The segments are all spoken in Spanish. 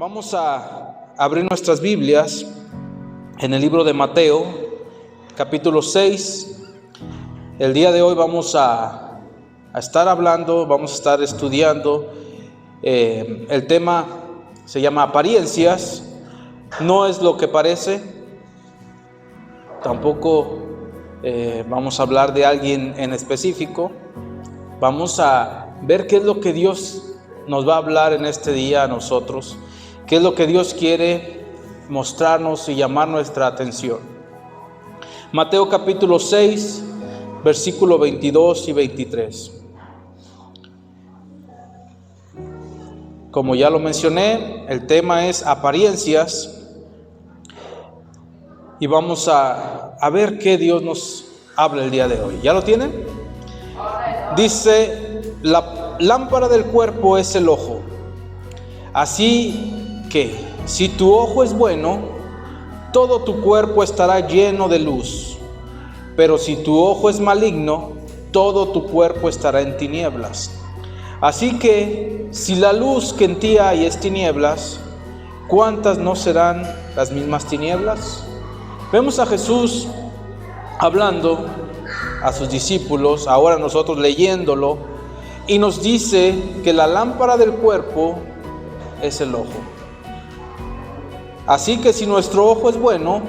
Vamos a abrir nuestras Biblias en el libro de Mateo, capítulo 6. El día de hoy vamos a estar hablando, vamos a estar estudiando. El tema se llama apariencias. No es lo que parece. Tampoco vamos a hablar de alguien en específico. Vamos a ver qué es lo que Dios nos va a hablar en este día a nosotros. ¿Qué es lo que Dios quiere mostrarnos y llamar nuestra atención? Mateo capítulo 6, versículo 22 y 23. Como ya lo mencioné, el tema es apariencias. Y vamos a ver qué Dios nos habla el día de hoy. ¿Ya lo tienen? Dice, la lámpara del cuerpo es el ojo. Así que si tu ojo es bueno, todo tu cuerpo estará lleno de luz. Pero si tu ojo es maligno, todo tu cuerpo estará en tinieblas. Así que si la luz que en ti hay es tinieblas, ¿cuántas no serán las mismas tinieblas? Vemos a Jesús hablando a sus discípulos, ahora nosotros leyéndolo, y nos dice que la lámpara del cuerpo es el ojo. Así que si nuestro ojo es bueno,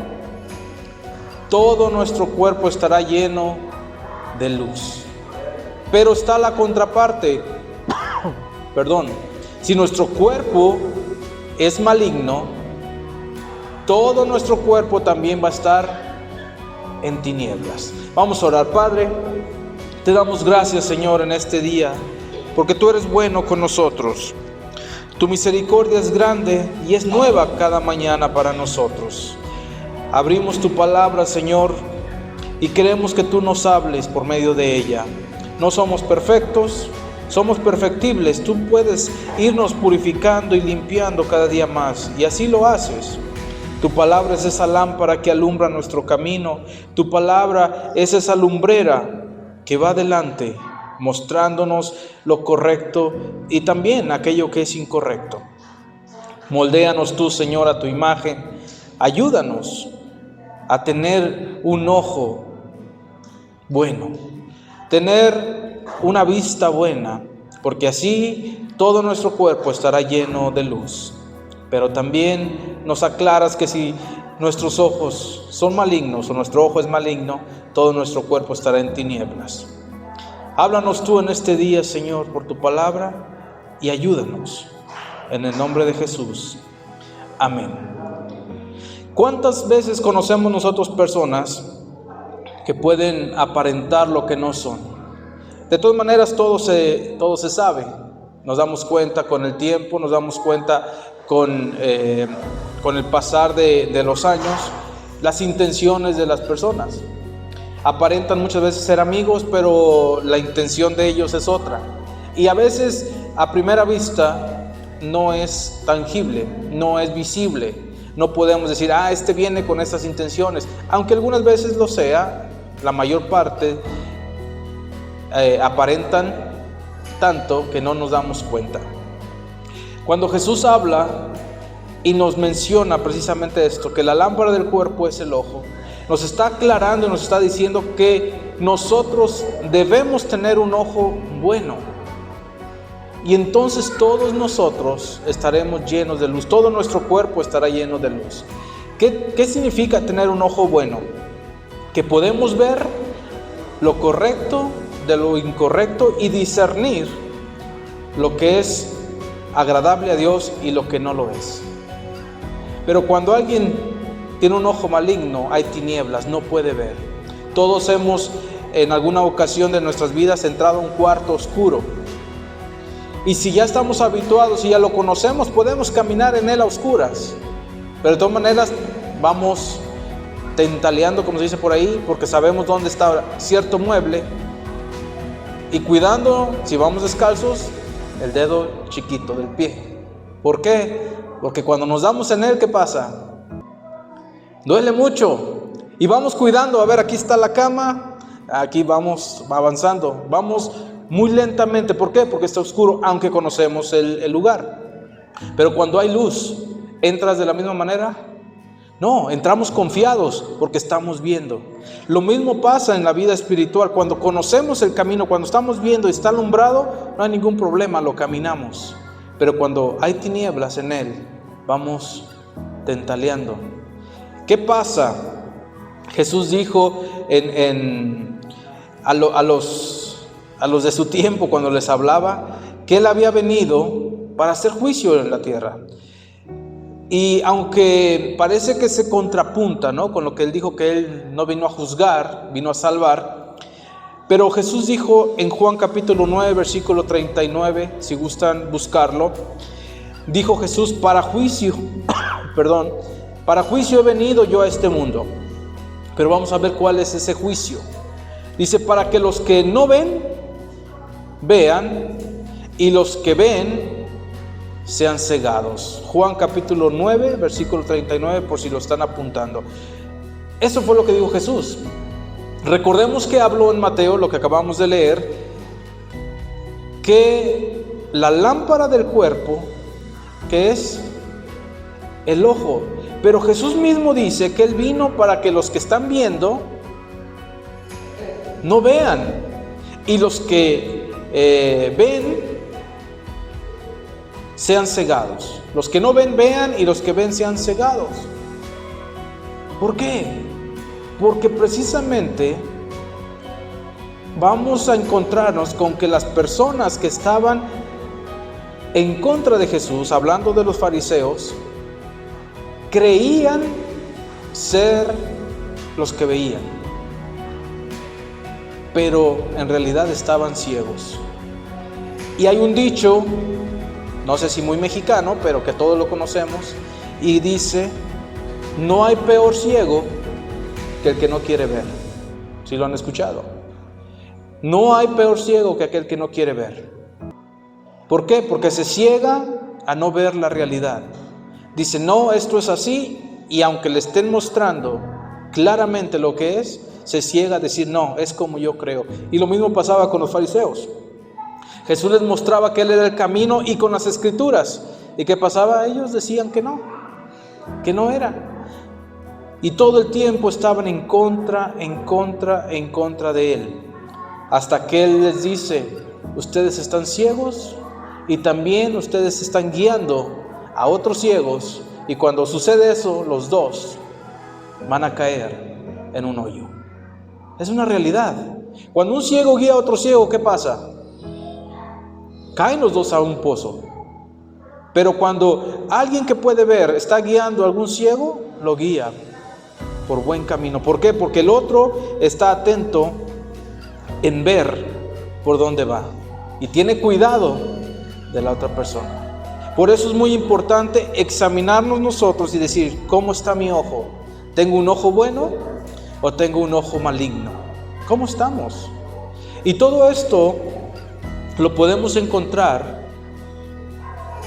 todo nuestro cuerpo estará lleno de luz. Pero está la contraparte. Si nuestro cuerpo es maligno, todo nuestro cuerpo también va a estar en tinieblas. Vamos a orar. Padre, te damos gracias, Señor, en este día, porque tú eres bueno con nosotros. Tu misericordia es grande y es nueva cada mañana para nosotros. Abrimos tu palabra, Señor, y queremos que tú nos hables por medio de ella. No somos perfectos, somos perfectibles. Tú puedes irnos purificando y limpiando cada día más, y así lo haces. Tu palabra es esa lámpara que alumbra nuestro camino. Tu palabra es esa lumbrera que va adelante, mostrándonos lo correcto y también aquello que es incorrecto. Moldéanos tú, Señor, a tu imagen. Ayúdanos a tener un ojo bueno, tener una vista buena, porque así todo nuestro cuerpo estará lleno de luz. Pero también nos aclaras que si nuestros ojos son malignos o nuestro ojo es maligno, todo nuestro cuerpo estará en tinieblas. Háblanos tú en este día, Señor, por tu palabra, y ayúdanos. En el nombre de Jesús. Amén. ¿Cuántas veces conocemos nosotros personas que pueden aparentar lo que no son? De todas maneras, todo se sabe. Nos damos cuenta con el tiempo, nos damos cuenta con el pasar de los años, las intenciones de las personas. Aparentan muchas veces ser amigos, pero la intención de ellos es otra. Y a veces, a primera vista, no es tangible, no es visible. No podemos decir, este viene con estas intenciones. Aunque algunas veces lo sea, la mayor parte aparentan tanto que no nos damos cuenta. Cuando Jesús habla y nos menciona precisamente esto, que la lámpara del cuerpo es el ojo, nos está aclarando y nos está diciendo que nosotros debemos tener un ojo bueno. Y entonces todos nosotros estaremos llenos de luz, todo nuestro cuerpo estará lleno de luz. ¿Qué significa tener un ojo bueno? Que podemos ver lo correcto de lo incorrecto y discernir lo que es agradable a Dios y lo que no lo es. Pero cuando alguien tiene un ojo maligno, hay tinieblas, no puede ver. Todos hemos en alguna ocasión de nuestras vidas entrado a un cuarto oscuro. Y si ya estamos habituados y ya lo conocemos, podemos caminar en él a oscuras. Pero de todas maneras vamos tentaleando, como se dice por ahí, porque sabemos dónde está cierto mueble. Y cuidando, si vamos descalzos, el dedo chiquito del pie. ¿Por qué? Porque cuando nos damos en él, ¿qué pasa? Duele mucho. Y vamos cuidando, a ver, aquí está la cama, aquí vamos avanzando, vamos muy lentamente. ¿Por qué? Porque está oscuro, aunque conocemos el lugar. Pero cuando hay luz, ¿entras de la misma manera? No, entramos confiados porque estamos viendo. Lo mismo pasa en la vida espiritual. Cuando conocemos el camino, cuando estamos viendo y está alumbrado, no hay ningún problema, lo caminamos. Pero cuando hay tinieblas en él, vamos tentaleando. ¿Qué pasa? Jesús dijo a los de su tiempo, cuando les hablaba, que él había venido para hacer juicio en la tierra. Y aunque parece que se contrapunta, ¿no?, con lo que él dijo, que él no vino a juzgar, vino a salvar. Pero Jesús dijo en Juan capítulo 9, versículo 39, si gustan buscarlo, dijo Jesús: para juicio, para juicio he venido yo a este mundo. Pero vamos a ver cuál es ese juicio. Dice: para que los que no ven, vean, y los que ven, sean cegados. Juan capítulo 9, versículo 39, por si lo están apuntando. Eso fue lo que dijo Jesús. Recordemos que habló en Mateo, lo que acabamos de leer, que la lámpara del cuerpo, que es el ojo. Pero Jesús mismo dice que Él vino para que los que están viendo no vean, y los que ven sean cegados. Los que no ven, vean, y los que ven sean cegados. ¿Por qué? Porque precisamente vamos a encontrarnos con que las personas que estaban en contra de Jesús, hablando de los fariseos, creían ser los que veían, pero en realidad estaban ciegos. Y hay un dicho, no sé si muy mexicano, pero que todos lo conocemos, y dice: no hay peor ciego que el que no quiere ver. ¿Sí lo han escuchado? No hay peor ciego que aquel que no quiere ver. ¿Por qué? Porque se ciega a no ver la realidad. Dice: no, esto es así, y aunque le estén mostrando claramente lo que es, se ciega a decir: no, es como yo creo. Y lo mismo pasaba con los fariseos. Jesús les mostraba que Él era el camino y con las escrituras. ¿Y qué pasaba? Ellos decían que no era. Y todo el tiempo estaban en contra de Él. Hasta que Él les dice: ustedes están ciegos y también ustedes están guiando a otros ciegos. Y cuando sucede eso, los dos van a caer en un hoyo. Es una realidad. Cuando un ciego guía a otro ciego, ¿qué pasa? Caen los dos a un pozo. Pero cuando alguien que puede ver está guiando a algún ciego, lo guía por buen camino. ¿Por qué? Porque el otro está atento en ver por dónde va y tiene cuidado de la otra persona. Por eso es muy importante examinarnos nosotros y decir: ¿cómo está mi ojo? ¿Tengo un ojo bueno o tengo un ojo maligno? ¿Cómo estamos? Y todo esto lo podemos encontrar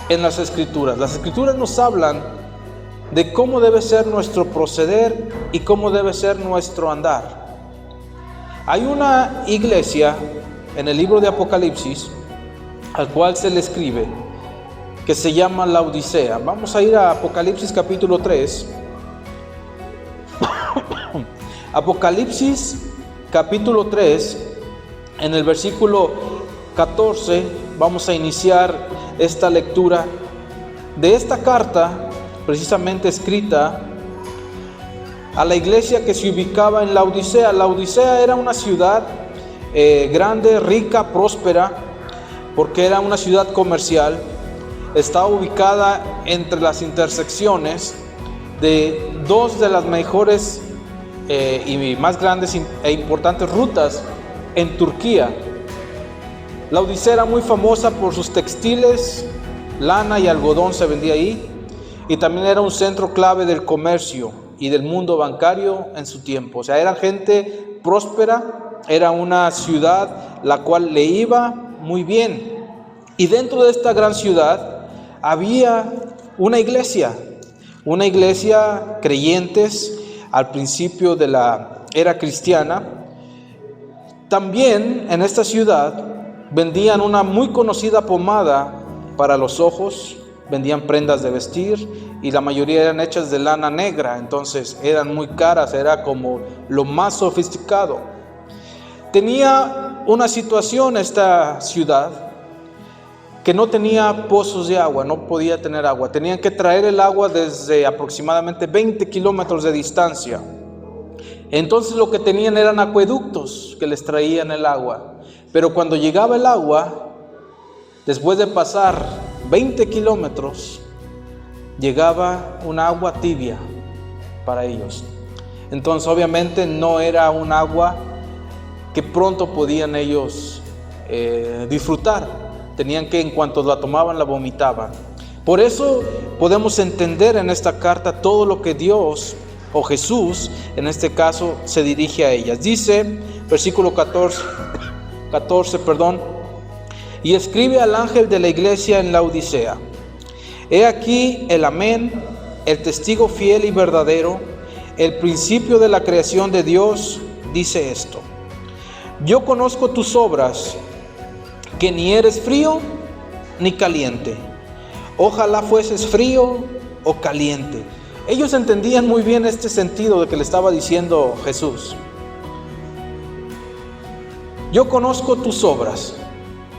en las Escrituras. Las Escrituras nos hablan de cómo debe ser nuestro proceder y cómo debe ser nuestro andar. Hay una iglesia en el libro de Apocalipsis al cual se le escribe, que se llama Laodicea. Vamos a ir a Apocalipsis capítulo 3. Apocalipsis capítulo 3, en el versículo 14, vamos a iniciar esta lectura de esta carta, precisamente escrita a la iglesia que se ubicaba en Laodicea. Laodicea era una ciudad grande, rica, próspera, porque era una ciudad comercial. Estaba ubicada entre las intersecciones de dos de las mejores y más grandes e importantes rutas en Turquía. Laodicea era muy famosa por sus textiles, lana y algodón se vendía ahí, y también era un centro clave del comercio y del mundo bancario en su tiempo. O sea, era gente próspera, era una ciudad la cual le iba muy bien. Y dentro de esta gran ciudad había una iglesia creyentes al principio de la era cristiana. También en esta ciudad vendían una muy conocida pomada para los ojos, vendían prendas de vestir y la mayoría eran hechas de lana negra, entonces eran muy caras, era como lo más sofisticado. Tenía una situación esta ciudad que no tenía pozos de agua, no podía tener agua. Tenían que traer el agua desde aproximadamente 20 kilómetros de distancia. Entonces lo que tenían eran acueductos que les traían el agua. Pero cuando llegaba el agua, después de pasar 20 kilómetros, llegaba un agua tibia para ellos. Entonces obviamente no era un agua que pronto podían ellos disfrutar. Tenían que, en cuanto la tomaban, la vomitaban. Por eso podemos entender en esta carta todo lo que Dios o Jesús, en este caso, se dirige a ellas. Dice, versículo 14, y escribe al ángel de la iglesia en Laodicea: he aquí el amén, el testigo fiel y verdadero, el principio de la creación de Dios, dice esto: yo conozco tus obras, que ni eres frío ni caliente. Ojalá fueses frío o caliente. Ellos entendían muy bien este sentido de que le estaba diciendo Jesús. Yo conozco tus obras,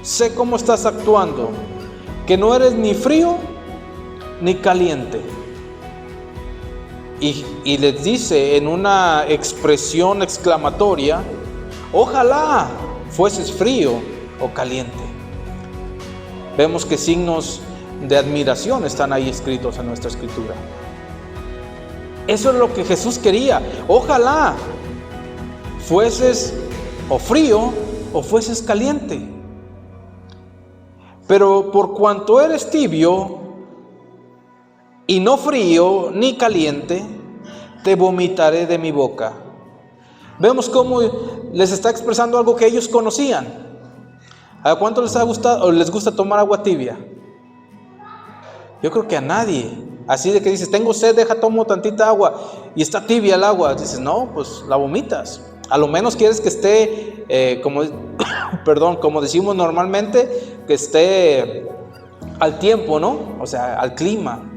sé cómo estás actuando, que no eres ni frío ni caliente. Y les dice en una expresión exclamatoria: ojalá fueses frío o caliente. Vemos que signos de admiración están ahí escritos en nuestra escritura. Eso es lo que Jesús quería. Ojalá fueses o frío o fueses caliente. Pero por cuanto eres tibio y no frío ni caliente, te vomitaré de mi boca. Vemos cómo les está expresando algo que ellos conocían. ¿A cuánto les ha gustado o les gusta tomar agua tibia? Yo creo que a nadie. Así de que dices, tengo sed, tomo tantita agua y está tibia el agua. Dices, no, pues la vomitas. A lo menos quieres que esté, como decimos normalmente, que esté al tiempo, ¿no? O sea, al clima,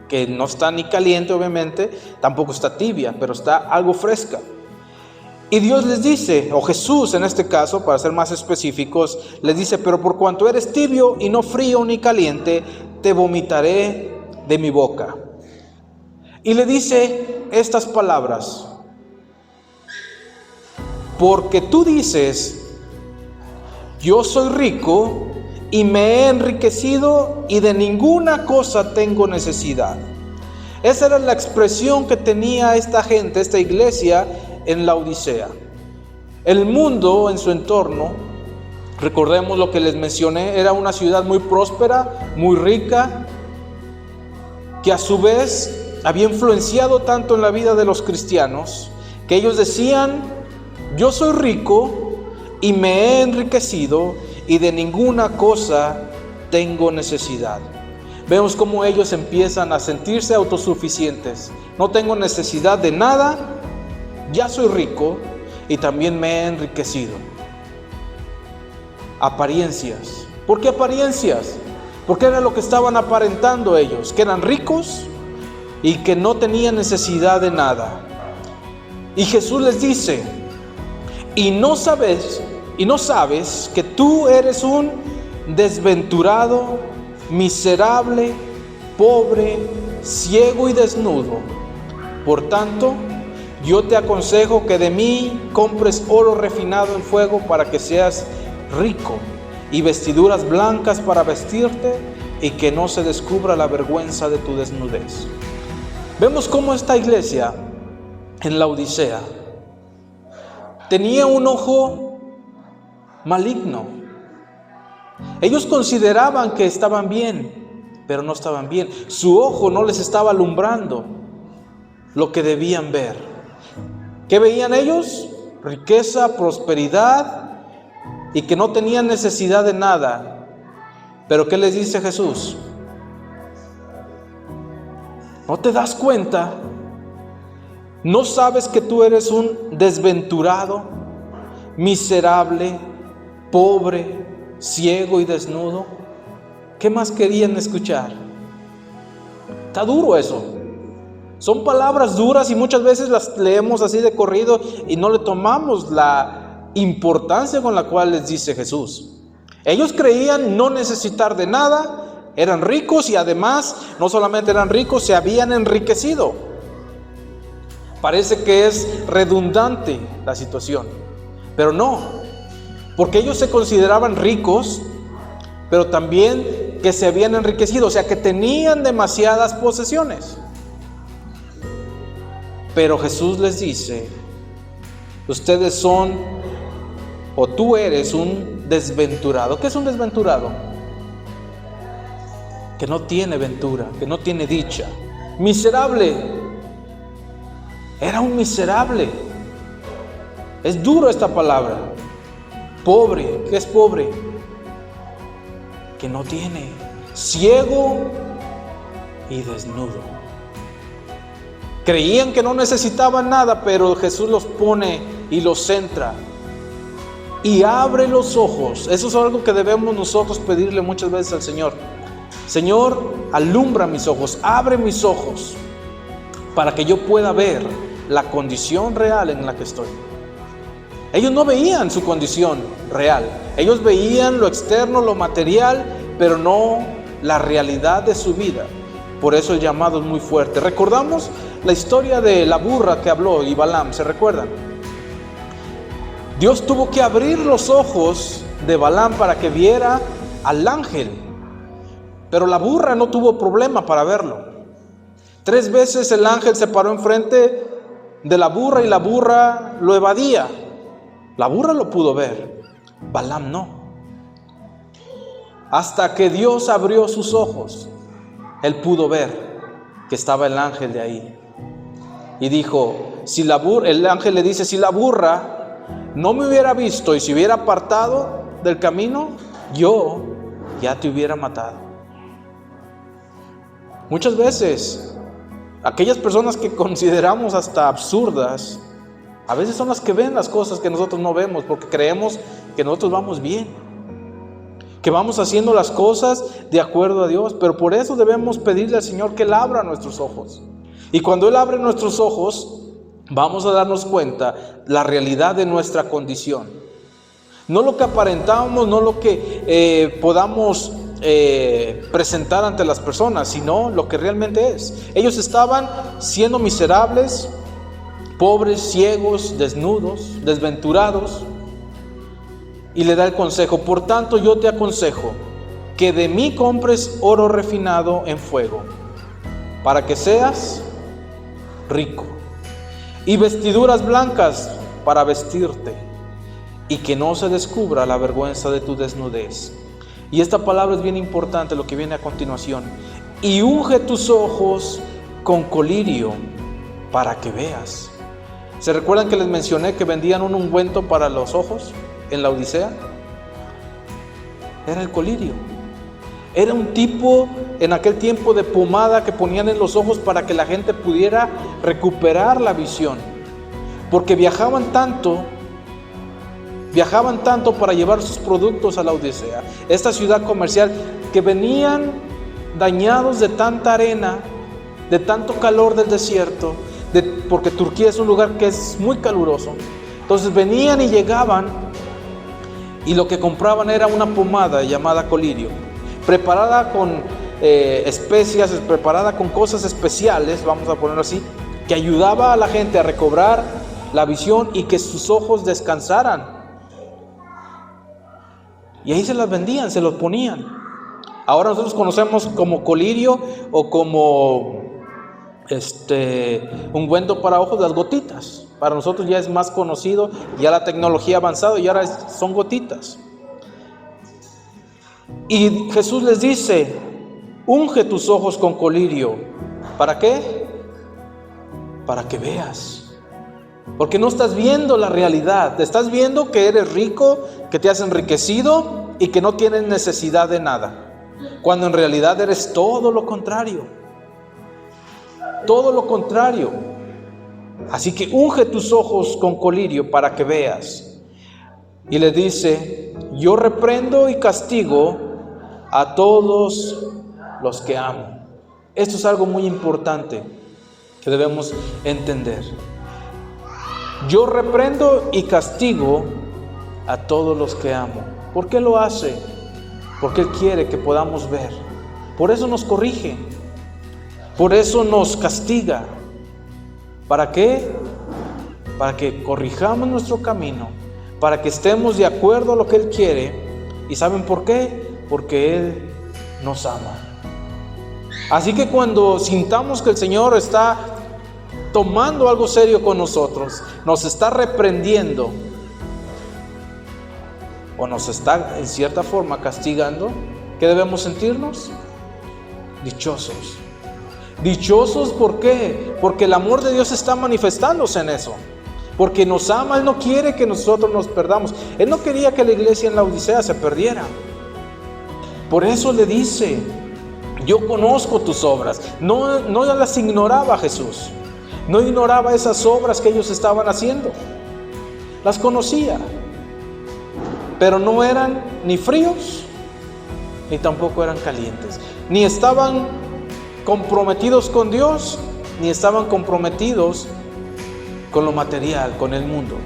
que no está ni caliente, obviamente, tampoco está tibia, pero está algo fresca. Y Dios les dice, o Jesús en este caso, para ser más específicos, les dice: pero por cuanto eres tibio y no frío ni caliente, te vomitaré de mi boca. Y le dice estas palabras: porque tú dices, yo soy rico y me he enriquecido y de ninguna cosa tengo necesidad. Esa era la expresión que tenía esta gente, esta iglesia en Laodicea. El mundo en su entorno, recordemos lo que les mencioné, era una ciudad muy próspera, muy rica, que a su vez había influenciado tanto en la vida de los cristianos, que ellos decían: yo soy rico y me he enriquecido y de ninguna cosa tengo necesidad. Vemos cómo ellos empiezan a sentirse autosuficientes. No tengo necesidad de nada, ya soy rico y también me he enriquecido. Apariencias. ¿Por qué apariencias? Porque era lo que estaban aparentando ellos, que eran ricos y que no tenían necesidad de nada. Y Jesús les dice: y no sabes que tú eres un desventurado, miserable, pobre, ciego y desnudo. Por tanto, yo te aconsejo que de mí compres oro refinado en fuego para que seas rico, y vestiduras blancas para vestirte, y que no se descubra la vergüenza de tu desnudez. Vemos cómo esta iglesia en Laodicea tenía un ojo maligno. Ellos consideraban que estaban bien, pero no estaban bien. Su ojo no les estaba alumbrando lo que debían ver. ¿Qué veían ellos? Riqueza, prosperidad, y que no tenían necesidad de nada. Pero ¿qué les dice Jesús? ¿No te das cuenta? ¿No sabes que tú eres un desventurado, miserable, pobre, ciego y desnudo? ¿Qué más querían escuchar? Está duro eso. Son palabras duras y muchas veces las leemos así de corrido y no le tomamos la importancia con la cual les dice Jesús. Ellos creían no necesitar de nada, eran ricos y además no solamente eran ricos, se habían enriquecido. Parece que es redundante la situación, pero no, porque ellos se consideraban ricos, pero también que se habían enriquecido, o sea que tenían demasiadas posesiones. Pero Jesús les dice, ustedes son, o tú eres un desventurado. ¿Qué es un desventurado? Que no tiene ventura, que no tiene dicha. Miserable. Era un miserable. Es duro esta palabra. Pobre. ¿Qué es pobre? Que no tiene. Ciego y desnudo. Creían que no necesitaban nada, pero Jesús los pone y los centra. Y abre los ojos. Eso es algo que debemos nosotros pedirle muchas veces al Señor. Señor, alumbra mis ojos, abre mis ojos, para que yo pueda ver la condición real en la que estoy. Ellos no veían su condición real. Ellos veían lo externo, lo material, pero no la realidad de su vida. Por eso el llamado es muy fuerte. Recordamos la historia de la burra que habló y Balaam, ¿se recuerdan? Dios tuvo que abrir los ojos de Balaam para que viera al ángel, pero la burra no tuvo problema para verlo. 3 veces el ángel se paró enfrente de la burra y la burra lo evadía. La burra lo pudo ver, Balaam no. Hasta que Dios abrió sus ojos, él pudo ver que estaba el ángel de ahí. Y dijo, el ángel le dice, si la burra no me hubiera visto y se hubiera apartado del camino, yo ya te hubiera matado. Muchas veces, aquellas personas que consideramos hasta absurdas, a veces son las que ven las cosas que nosotros no vemos, porque creemos que nosotros vamos bien, que vamos haciendo las cosas de acuerdo a Dios, pero por eso debemos pedirle al Señor que Él abra nuestros ojos. Y cuando Él abre nuestros ojos, vamos a darnos cuenta la realidad de nuestra condición. No lo que aparentamos, no lo que podamos presentar ante las personas, sino lo que realmente es. Ellos estaban siendo miserables, pobres, ciegos, desnudos, desventurados. Y le da el consejo, por tanto yo te aconsejo que de mí compres oro refinado en fuego, para que seas rico, y vestiduras blancas para vestirte, y que no se descubra la vergüenza de tu desnudez. Y esta palabra es bien importante, lo que viene a continuación. Y unge tus ojos con colirio para que veas. ¿Se recuerdan que les mencioné que vendían un ungüento para los ojos en la Odisea? Era el colirio. Era un tipo en aquel tiempo de pomada que ponían en los ojos para que la gente pudiera recuperar la visión. Porque viajaban tanto para llevar sus productos a la Odisea, esta ciudad comercial, que venían dañados de tanta arena, de tanto calor del desierto, porque Turquía es un lugar que es muy caluroso. Entonces venían y llegaban, y lo que compraban era una pomada llamada colirio, preparada con especias, preparada con cosas especiales, vamos a ponerlo así, que ayudaba a la gente a recobrar la visión y que sus ojos descansaran. Y ahí se las vendían, se los ponían. Ahora nosotros conocemos como colirio o como ungüento para ojos, las gotitas. Para nosotros ya es más conocido, ya la tecnología ha avanzado y ahora son gotitas. Y Jesús les dice, unge tus ojos con colirio. ¿Para qué? Para que veas. Porque no estás viendo la realidad. Estás viendo que eres rico, que te has enriquecido y que no tienes necesidad de nada, cuando en realidad eres todo lo contrario. Todo lo contrario. Así que unge tus ojos con colirio para que veas. Y le dice, yo reprendo y castigo a todos los que amo. Esto es algo muy importante que debemos entender. Yo reprendo y castigo a todos los que amo. ¿Por qué lo hace? Porque Él quiere que podamos ver. Por eso nos corrige. Por eso nos castiga. ¿Para qué? Para que corrijamos nuestro camino, para que estemos de acuerdo a lo que Él quiere. ¿Y saben por qué? Porque Él nos ama. Así que cuando sintamos que el Señor está tomando algo serio con nosotros, nos está reprendiendo o nos está en cierta forma castigando, ¿qué debemos sentirnos? Dichosos. Dichosos, ¿por qué? Porque el amor de Dios está manifestándose en eso. Porque nos ama, Él no quiere que nosotros nos perdamos. Él no quería que la iglesia en la Odisea se perdiera. Por eso le dice, yo conozco tus obras. No las ignoraba Jesús. No ignoraba esas obras que ellos estaban haciendo. Las conocía. Pero no eran ni fríos, ni tampoco eran calientes. Ni estaban comprometidos con Dios, ni estaban comprometidos con lo material, con el mundo.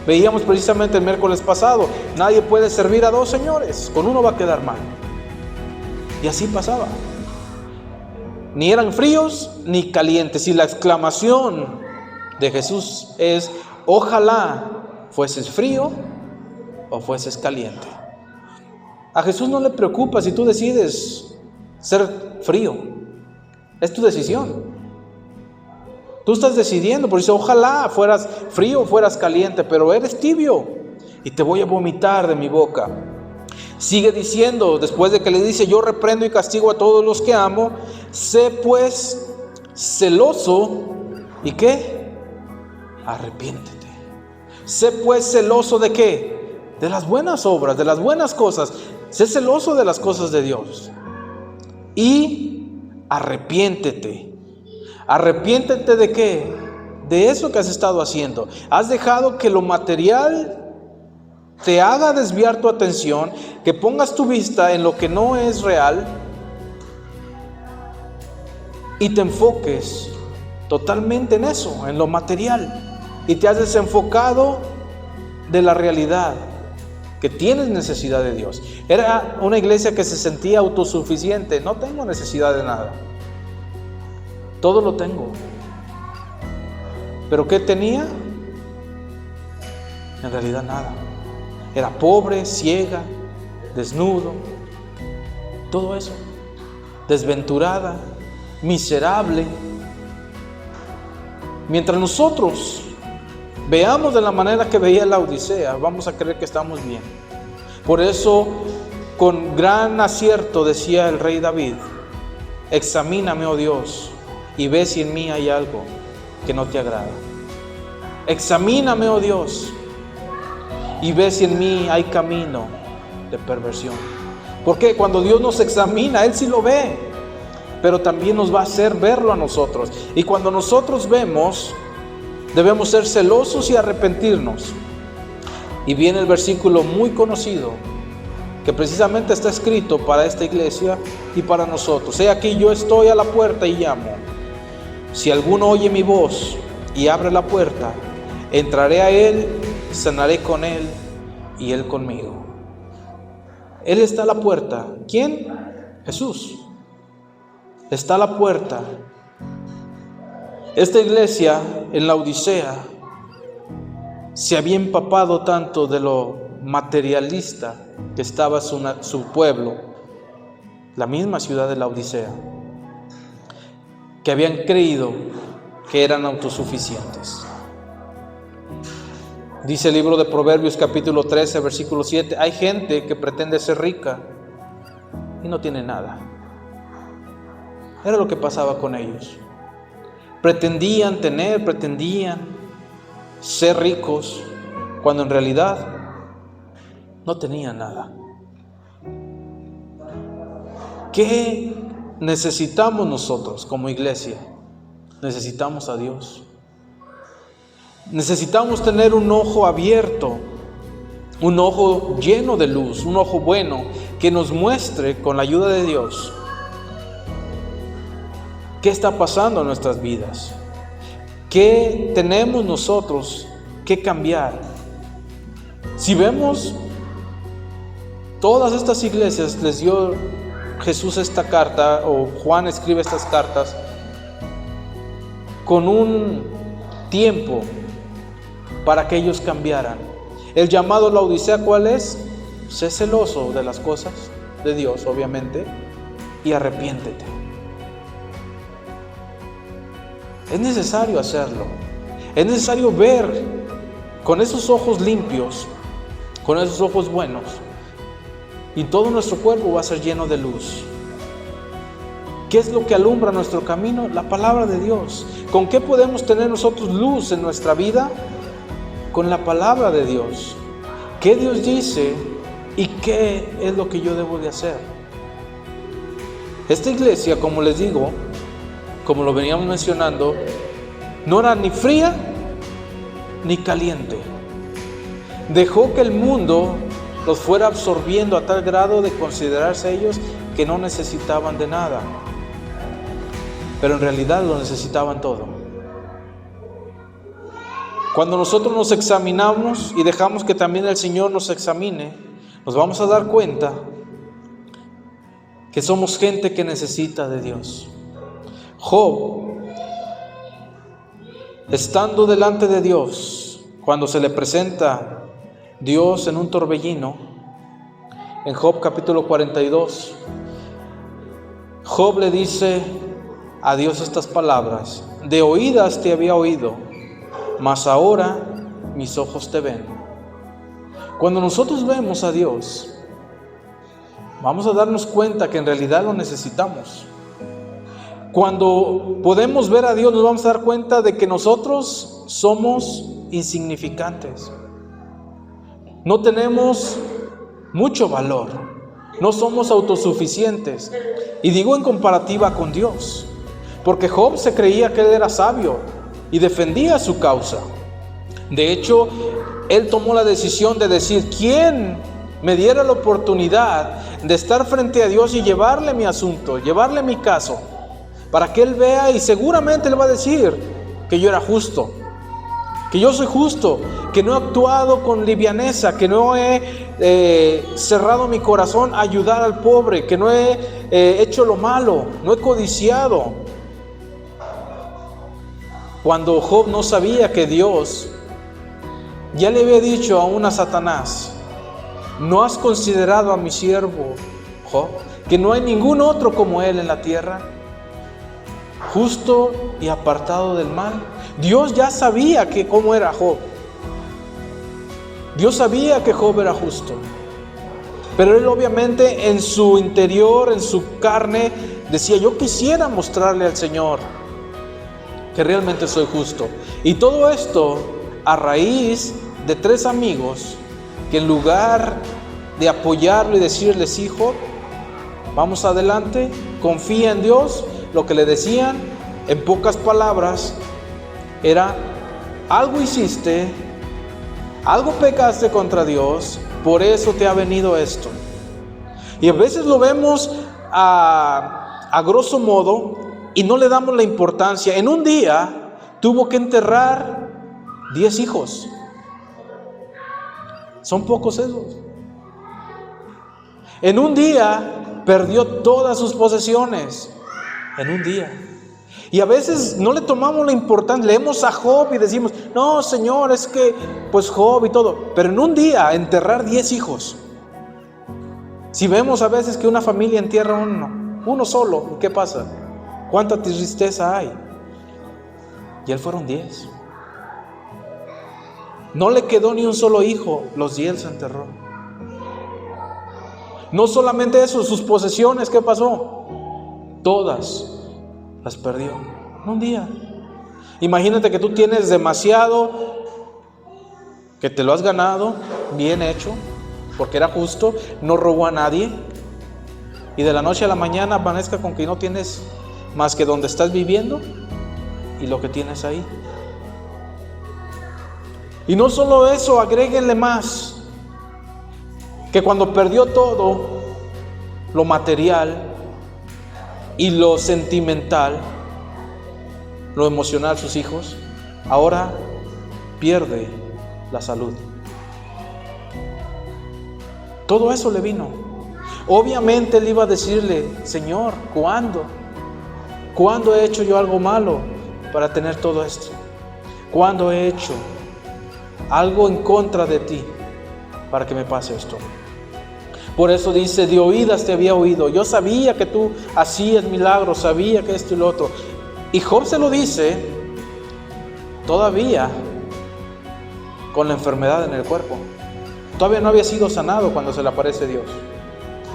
Veíamos precisamente el miércoles pasado, nadie puede servir a dos señores, con uno va a quedar mal. Y así pasaba. Ni eran fríos ni calientes. Y la exclamación de Jesús es, ojalá fueses frío o fueses caliente. A Jesús no le preocupa si tú decides ser frío. Es tu decisión. Tú estás decidiendo, por eso ojalá fueras frío o fueras caliente, pero eres tibio y te voy a vomitar de mi boca. Sigue diciendo, después de que le dice, yo reprendo y castigo a todos los que amo, sé pues celoso, ¿y qué? Arrepiéntete. Sé pues celoso ¿de qué? De las buenas obras, de las buenas cosas. Sé celoso de las cosas de Dios. Y arrepiéntete. ¿Arrepiéntete de qué? De eso que has estado haciendo. Has dejado que lo material te haga desviar tu atención, que pongas tu vista en lo que no es real y te enfoques totalmente en eso, en lo material, y te has desenfocado de la realidad, que tienes necesidad de Dios. Era una iglesia que se sentía autosuficiente. No tengo necesidad de nada, todo lo tengo. ¿Pero qué tenía? En realidad nada. Era pobre, ciega, desnudo, todo eso, desventurada, miserable. Mientras nosotros veamos de la manera que veía la Odisea, vamos a creer que estamos bien. Por eso, con gran acierto decía el rey David, examíname, oh Dios, y ve si en mí hay algo que no te agrada. Examíname, oh Dios, y ve si en mí hay camino de perversión. Porque cuando Dios nos examina, Él sí lo ve, pero también nos va a hacer verlo a nosotros. Y cuando nosotros vemos, debemos ser celosos y arrepentirnos. Y viene el versículo muy conocido, que precisamente está escrito para esta iglesia y para nosotros. He aquí, yo estoy a la puerta y llamo. Si alguno oye mi voz y abre la puerta, entraré a él, cenaré con él y él conmigo. Él está a la puerta. ¿Quién? Jesús. Está a la puerta. Esta iglesia en la Odisea se había empapado tanto de lo materialista que estaba su pueblo, la misma ciudad de la Odisea, que habían creído que eran autosuficientes. Dice el libro de Proverbios capítulo 13 versículo 7, hay gente que pretende ser rica y no tiene nada. Era lo que pasaba con ellos. Pretendían ser ricos, cuando en realidad no tenían nada. ¿Qué necesitamos nosotros como iglesia? Necesitamos a Dios. Necesitamos tener un ojo abierto, un ojo lleno de luz, un ojo bueno que nos muestre con la ayuda de Dios ¿Qué está pasando en nuestras vidas? ¿Qué tenemos nosotros que cambiar? Si vemos, todas estas iglesias les dio Jesús esta carta, o Juan escribe estas cartas con un tiempo para que ellos cambiaran. El llamado a la Odisea, ¿cuál es? Sé celoso de las cosas de Dios, obviamente, y arrepiéntete. Es necesario hacerlo. Es necesario ver con esos ojos limpios, con esos ojos buenos, y todo nuestro cuerpo va a ser lleno de luz. ¿Qué es lo que alumbra nuestro camino? La palabra de Dios. ¿Con qué podemos tener nosotros luz en nuestra vida? Con la palabra de Dios. ¿Qué Dios dice y qué es lo que yo debo de hacer? Esta iglesia, como les digo, como lo veníamos mencionando, no era ni fría ni caliente. Dejó que el mundo los fuera absorbiendo a tal grado de considerarse ellos que no necesitaban de nada, pero en realidad lo necesitaban todo. Cuando nosotros nos examinamos y dejamos que también el Señor nos examine, nos vamos a dar cuenta que somos gente que necesita de Dios. Job, estando delante de Dios, cuando se le presenta Dios en un torbellino, en Job capítulo 42, Job le dice a Dios estas palabras: de oídas te había oído, mas ahora mis ojos te ven. Cuando nosotros vemos a Dios, vamos a darnos cuenta que en realidad lo necesitamos. Cuando podemos ver a Dios, nos vamos a dar cuenta de que nosotros somos insignificantes. No tenemos mucho valor. No somos autosuficientes. Y digo en comparativa con Dios, porque Job se creía que él era sabio y defendía su causa. De hecho, él tomó la decisión de decir: ¿quién me diera la oportunidad de estar frente a Dios y llevarle mi asunto, llevarle mi caso, para que él vea? Y seguramente él va a decir que yo era justo, que yo soy justo, que no he actuado con livianeza, que no he cerrado mi corazón a ayudar al pobre, que no he hecho lo malo, no he codiciado. Cuando Job no sabía que Dios ya le había dicho aún a Satanás: ¿no has considerado a mi siervo Job, que no hay ningún otro como él en la tierra, justo y apartado del mal? Dios ya sabía que cómo era Job. Dios sabía que Job era justo, pero él obviamente en su interior, en su carne, decía: yo quisiera mostrarle al Señor que realmente soy justo. Y todo esto a raíz de 3 amigos que, en lugar de apoyarlo y decirles: hijo, vamos adelante, confía en Dios, lo que le decían en pocas palabras era: algo hiciste, algo pecaste contra Dios, por eso te ha venido esto. Y a veces lo vemos a grosso modo y no le damos la importancia. En un día tuvo que enterrar 10 hijos. Son pocos esos. En un día perdió todas sus posesiones. En un día. Y a veces no le tomamos la importancia. Leemos a Job y decimos: no, Señor, es que pues Job y todo. Pero en un día enterrar 10 hijos. Si vemos a veces que una familia entierra uno solo, ¿qué pasa? ¿Cuánta tristeza hay? Y él fueron 10. No le quedó ni un solo hijo, los 10 se enterró. No solamente eso, sus posesiones, ¿qué pasó? Todas las perdió en un día. Imagínate que tú tienes demasiado, que te lo has ganado, bien hecho, porque era justo, no robó a nadie, y de la noche a la mañana amanezca con que no tienes más que donde estás viviendo y lo que tienes ahí. Y no solo eso, agréguenle más, que cuando perdió todo, lo material y lo sentimental, lo emocional sus hijos, ahora pierde la salud. Todo eso le vino. Obviamente él iba a decirle: Señor, ¿cuándo? ¿Cuándo he hecho yo algo malo para tener todo esto? ¿Cuándo he hecho algo en contra de ti para que me pase esto? Por eso dice: de oídas te había oído. Yo sabía que tú hacías milagros, sabía que esto y lo otro. Y Job se lo dice todavía con la enfermedad en el cuerpo. Todavía no había sido sanado cuando se le aparece Dios.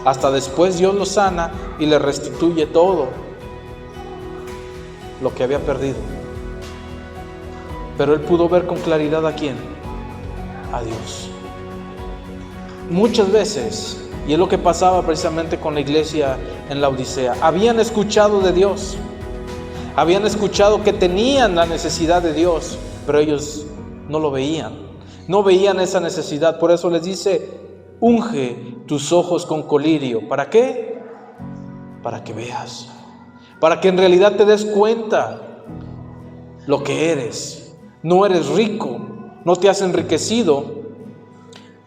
Hasta después Dios lo sana y le restituye todo lo que había perdido. Pero él pudo ver con claridad ¿a quién? A Dios. Muchas veces, y es lo que pasaba precisamente con la iglesia en la Odisea, habían escuchado de Dios, habían escuchado que tenían la necesidad de Dios, pero ellos no lo veían, no veían esa necesidad. Por eso les dice: unge tus ojos con colirio. ¿Para qué? Para que veas, para que en realidad te des cuenta lo que eres. No eres rico, no te has enriquecido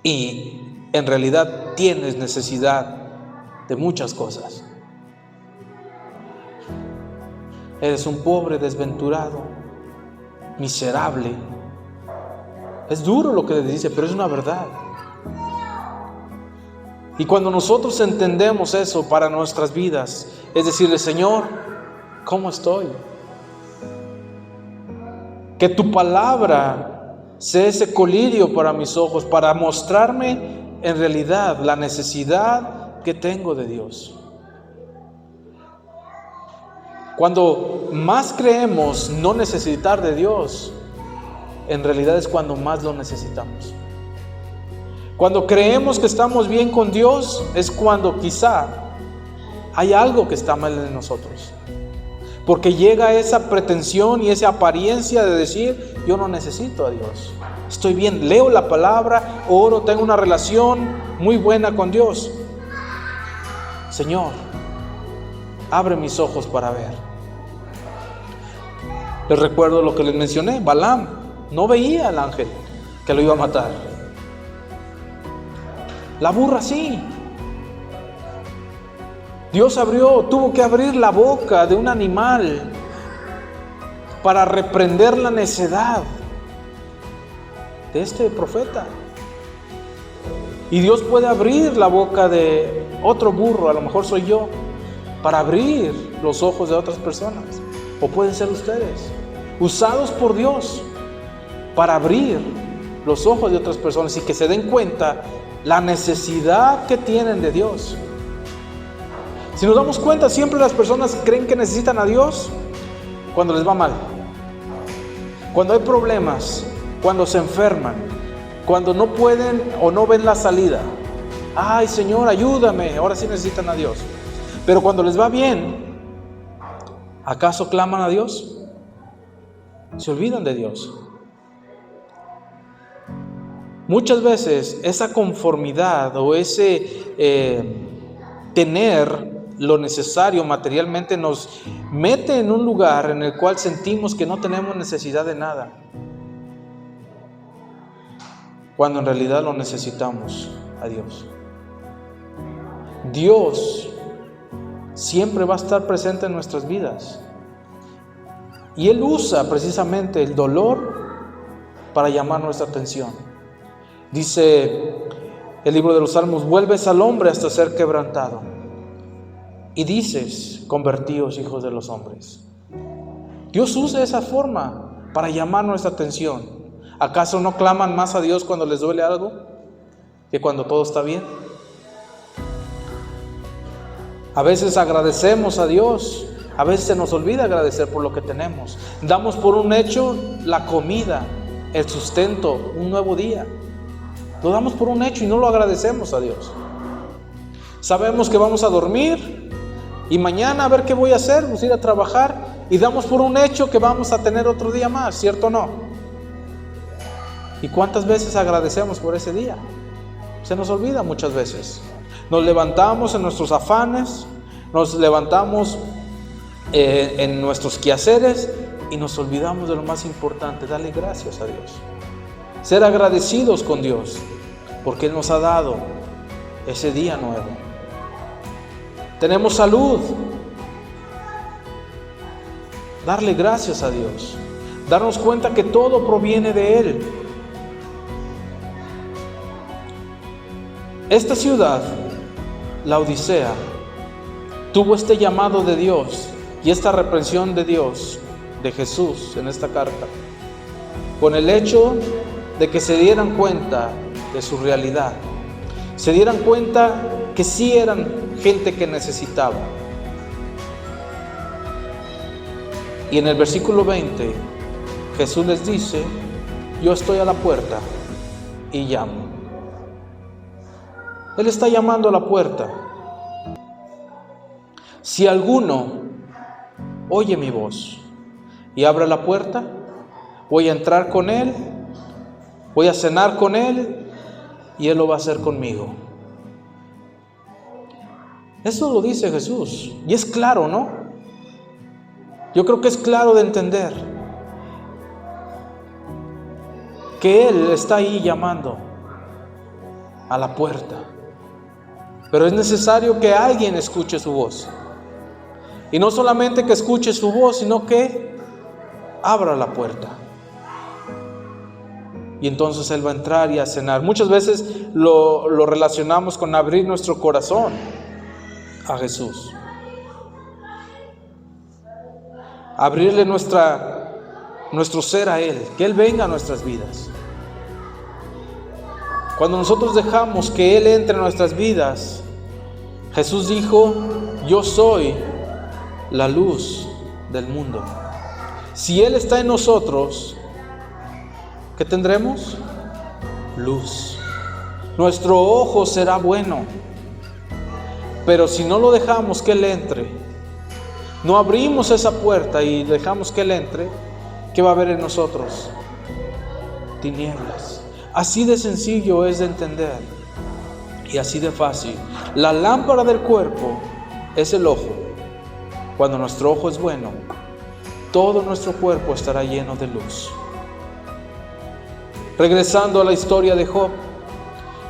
y en realidad tienes necesidad de muchas cosas. Eres un pobre, desventurado, miserable. Es duro lo que le dice, pero es una verdad. Y cuando nosotros entendemos eso para nuestras vidas, es decirle: Señor, ¿cómo estoy? Que tu palabra sea ese colirio para mis ojos, para mostrarme en realidad la necesidad que tengo de Dios. Cuando más creemos no necesitar de Dios, en realidad es cuando más lo necesitamos. Cuando creemos que estamos bien con Dios, es cuando quizá hay algo que está mal en nosotros. Porque llega esa pretensión y esa apariencia de decir: yo no necesito a Dios, estoy bien, leo la palabra, oro, tengo una relación muy buena con Dios. Señor, abre mis ojos para ver. Les recuerdo lo que les mencioné: Balaam no veía al ángel que lo iba a matar. La burra sí. Dios tuvo que abrir la boca de un animal para reprender la necedad de este profeta. Y Dios puede abrir la boca de otro burro, a lo mejor soy yo, para abrir los ojos de otras personas. O pueden ser ustedes, usados por Dios para abrir los ojos de otras personas y que se den cuenta la necesidad que tienen de Dios. Si nos damos cuenta, siempre las personas creen que necesitan a Dios cuando les va mal, cuando hay problemas, cuando se enferman, cuando no pueden o no ven la salida. Ay, Señor, ayúdame, ahora sí necesitan a Dios. Pero cuando les va bien, ¿acaso claman a Dios? Se olvidan de Dios. Muchas veces esa conformidad o ese tener lo necesario materialmente nos mete en un lugar en el cual sentimos que no tenemos necesidad de nada, cuando en realidad lo necesitamos a Dios. Dios siempre va a estar presente en nuestras vidas y Él usa precisamente el dolor para llamar nuestra atención. Dice el libro de los Salmos: vuelves al hombre hasta ser quebrantado y dices: convertíos, hijos de los hombres. Dios usa esa forma para llamar nuestra atención. ¿Acaso no claman más a Dios cuando les duele algo que cuando todo está bien? A veces agradecemos a Dios, a veces se nos olvida agradecer por lo que tenemos. Damos por un hecho la comida, el sustento, un nuevo día. Lo damos por un hecho y no lo agradecemos a Dios. Sabemos que vamos a dormir y mañana a ver qué voy a hacer, pues ir a trabajar, y damos por un hecho que vamos a tener otro día más, ¿cierto o no? ¿Y cuántas veces agradecemos por ese día? Se nos olvida muchas veces. Nos levantamos en nuestros afanes, nos levantamos en nuestros quehaceres y nos olvidamos de lo más importante, darle gracias a Dios. Ser agradecidos con Dios, porque Él nos ha dado ese día nuevo. Tenemos salud. Darle gracias a Dios. Darnos cuenta que todo proviene de Él. Esta ciudad, la Odisea, tuvo este llamado de Dios y esta reprensión de Dios, de Jesús en esta carta, con el hecho de que se dieran cuenta de su realidad, se dieran cuenta que sí eran gente que necesitaba. Y en el versículo 20, Jesús les dice: yo estoy a la puerta y llamo. Él está llamando a la puerta. Si alguno oye mi voz y abre la puerta, voy a entrar con Él, voy a cenar con Él y Él lo va a hacer conmigo. Eso lo dice Jesús y es claro, ¿no? Yo creo que es claro de entender que Él está ahí llamando a la puerta. Pero es necesario que alguien escuche su voz. Y no solamente que escuche su voz, sino que abra la puerta. Y entonces Él va a entrar y a cenar. Muchas veces lo relacionamos con abrir nuestro corazón a Jesús. Abrirle nuestro ser a Él, que Él venga a nuestras vidas. Cuando nosotros dejamos que Él entre en nuestras vidas, Jesús dijo: yo soy la luz del mundo. Si Él está en nosotros, ¿qué tendremos? Luz. Nuestro ojo será bueno. Pero si no lo dejamos que Él entre, no abrimos esa puerta y dejamos que Él entre, ¿qué va a haber en nosotros? Tinieblas. Así de sencillo es de entender y así de fácil. La lámpara del cuerpo es el ojo. Cuando nuestro ojo es bueno, todo nuestro cuerpo estará lleno de luz. Regresando a la historia de Job,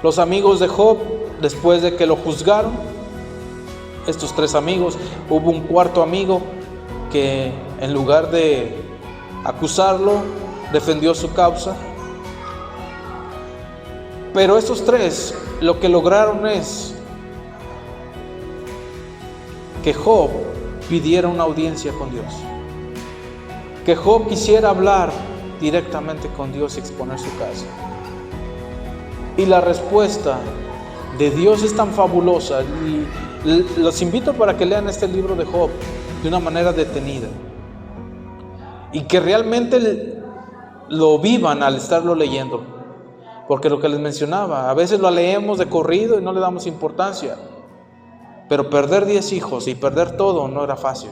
los amigos de Job, después de que lo juzgaron, estos 3 amigos, hubo un cuarto amigo que en lugar de acusarlo, defendió su causa. Pero estos 3 lo que lograron es que Job pidiera una audiencia con Dios. Que Job quisiera hablar directamente con Dios y exponer su caso. Y la respuesta de Dios es tan fabulosa. Y los invito para que lean este libro de Job de una manera detenida. Y que realmente lo vivan al estarlo leyendo. Porque lo que les mencionaba, a veces lo leemos de corrido y no le damos importancia. Pero perder 10 hijos y perder todo no era fácil.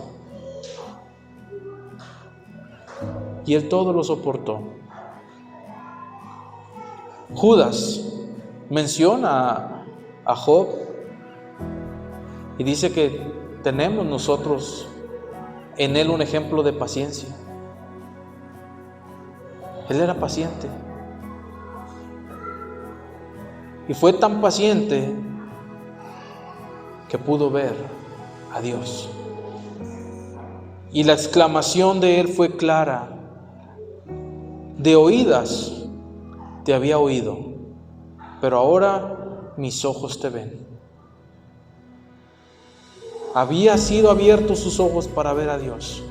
Y Él todo lo soportó. Judas menciona a Job y dice que tenemos nosotros en Él un ejemplo de paciencia. Él era paciente. Y fue tan paciente que pudo ver a Dios. Y la exclamación de él fue clara: de oídas te había oído, pero ahora mis ojos te ven. Había sido abiertos sus ojos para ver a Dios.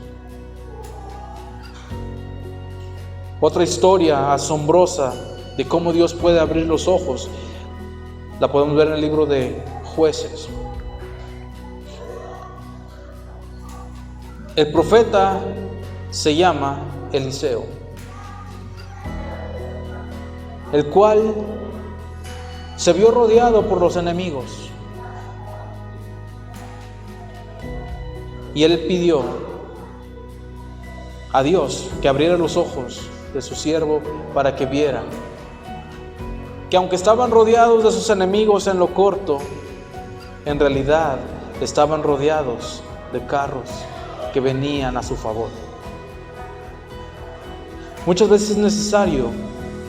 Otra historia asombrosa de cómo Dios puede abrir los ojos la podemos ver en el libro de Jueces. El profeta se llama Eliseo, el cual se vio rodeado por los enemigos. Y él pidió a Dios que abriera los ojos de su siervo para que viera que aunque estaban rodeados de sus enemigos en lo corto, en realidad estaban rodeados de carros que venían a su favor. Muchas veces es necesario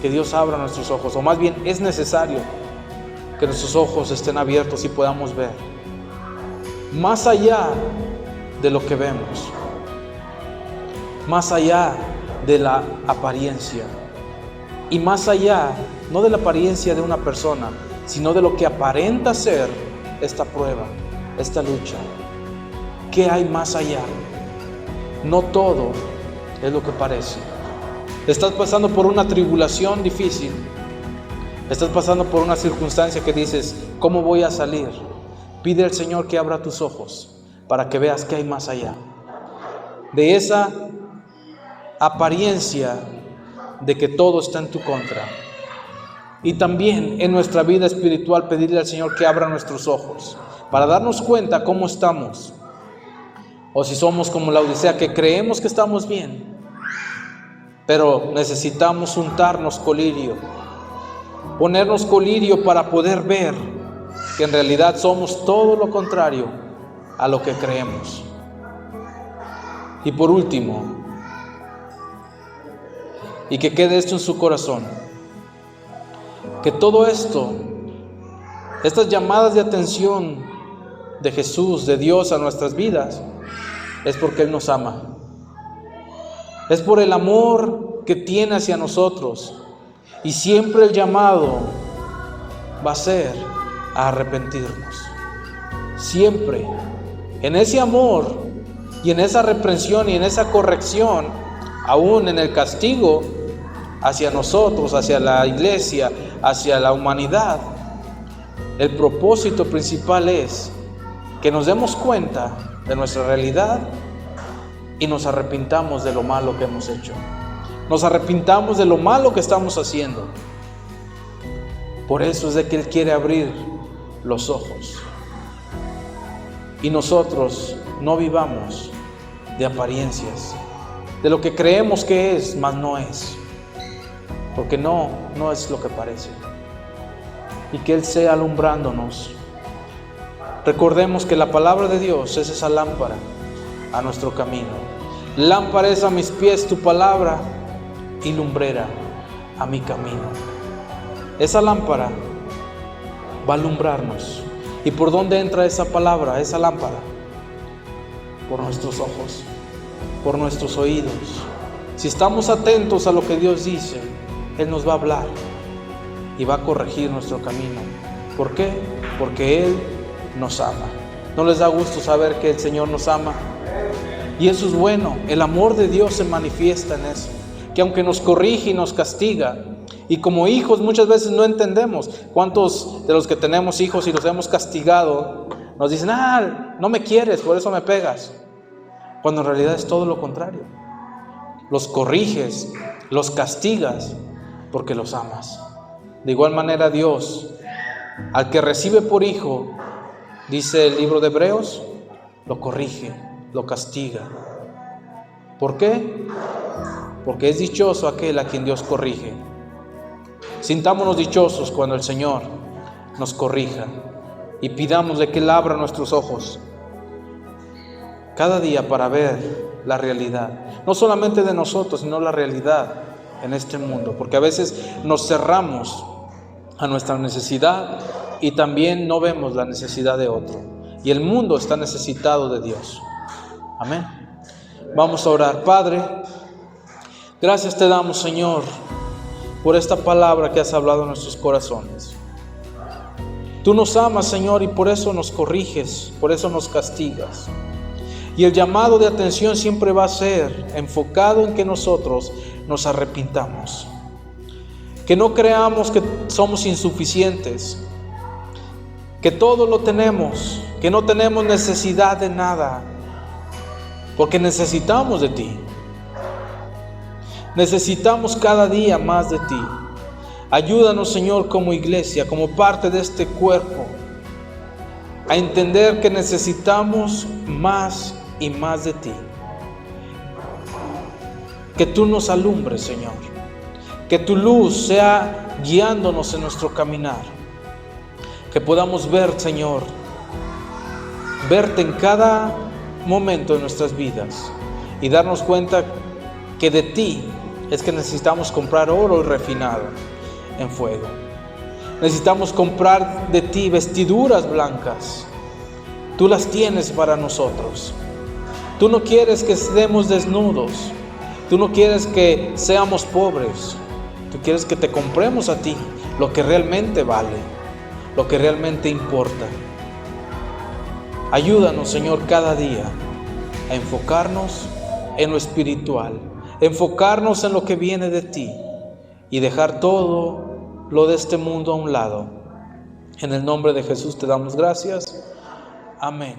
que Dios abra nuestros ojos, o más bien es necesario que nuestros ojos estén abiertos y podamos ver más allá de lo que vemos, más allá de la apariencia, y más allá, no de la apariencia de una persona, sino de lo que aparenta ser esta prueba, esta lucha. ¿Qué hay más allá? No todo es lo que parece. Estás pasando por una tribulación difícil. Estás pasando por una circunstancia que dices, ¿cómo voy a salir? Pide al Señor que abra tus ojos para que veas qué hay más allá de esa apariencia de que todo está en tu contra. Y también en nuestra vida espiritual pedirle al Señor que abra nuestros ojos para darnos cuenta cómo estamos, o si somos como la Odisea, que creemos que estamos bien, pero necesitamos untarnos colirio, ponernos colirio para poder ver que en realidad somos todo lo contrario a lo que creemos. Y por último, y que quede esto en su corazón, que todo esto, estas llamadas de atención de Jesús, de Dios a nuestras vidas, es porque Él nos ama. Es por el amor que tiene hacia nosotros. Y siempre el llamado va a ser a arrepentirnos. Siempre. En ese amor y en esa reprensión y en esa corrección, aún en el castigo hacia nosotros, hacia la iglesia, hacia la humanidad, el propósito principal es que nos demos cuenta de nuestra realidad y nos arrepintamos de lo malo que hemos hecho. Nos arrepintamos de lo malo que estamos haciendo. Por eso es de que Él quiere abrir los ojos. Y nosotros no vivamos de apariencias, de lo que creemos que es, mas no es. Porque no es lo que parece. Y que Él sea alumbrándonos. Recordemos que la palabra de Dios es esa lámpara a nuestro camino. Lámpara es a mis pies tu palabra y lumbrera a mi camino. Esa lámpara va a alumbrarnos. ¿Y por dónde entra esa palabra, esa lámpara? Por nuestros ojos, por nuestros oídos. Si estamos atentos a lo que Dios dice, Él nos va a hablar y va a corregir nuestro camino. ¿Por qué? Porque Él nos ama. ¿No les da gusto saber que el Señor nos ama? Y eso es bueno. El amor de Dios se manifiesta en eso. Que aunque nos corrige y nos castiga, y como hijos muchas veces no entendemos. ¿Cuántos de los que tenemos hijos y los hemos castigado nos dicen, no me quieres, por eso me pegas? Cuando en realidad es todo lo contrario. Los corriges, los castigas, porque los amas. De igual manera Dios, al que recibe por hijo, dice el libro de Hebreos, lo corrige, lo castiga. ¿Por qué? Porque es dichoso aquel a quien Dios corrige. Sintámonos dichosos cuando el Señor nos corrija y pidámosle que Él abra nuestros ojos cada día para ver la realidad, no solamente de nosotros, sino la realidad en este mundo, porque a veces nos cerramos a nuestra necesidad y también no vemos la necesidad de otro, y el mundo está necesitado de Dios. Amén. Vamos a orar. Padre, gracias te damos, Señor, por esta palabra que has hablado en nuestros corazones. Tú nos amas, Señor, y por eso nos corriges, por eso nos castigas. Y el llamado de atención siempre va a ser enfocado en que nosotros nos arrepintamos. Que no creamos que somos insuficientes, que todo lo tenemos, que no tenemos necesidad de nada, porque necesitamos de ti. Necesitamos cada día más de ti. Ayúdanos, Señor, como iglesia, como parte de este cuerpo, a entender que necesitamos más y más de ti. Que tú nos alumbres, Señor. Que tu luz sea guiándonos en nuestro caminar. Que podamos ver, Señor, verte en cada momento de nuestras vidas y darnos cuenta que de ti es que necesitamos comprar oro refinado en fuego. Necesitamos comprar de ti vestiduras blancas. Tú las tienes para nosotros. Tú no quieres que estemos desnudos. Tú no quieres que seamos pobres. Tú quieres que te compremos a ti lo que realmente vale, lo que realmente importa. Ayúdanos, Señor, cada día a enfocarnos en lo espiritual, enfocarnos en lo que viene de ti y dejar todo lo de este mundo a un lado. En el nombre de Jesús te damos gracias. Amén.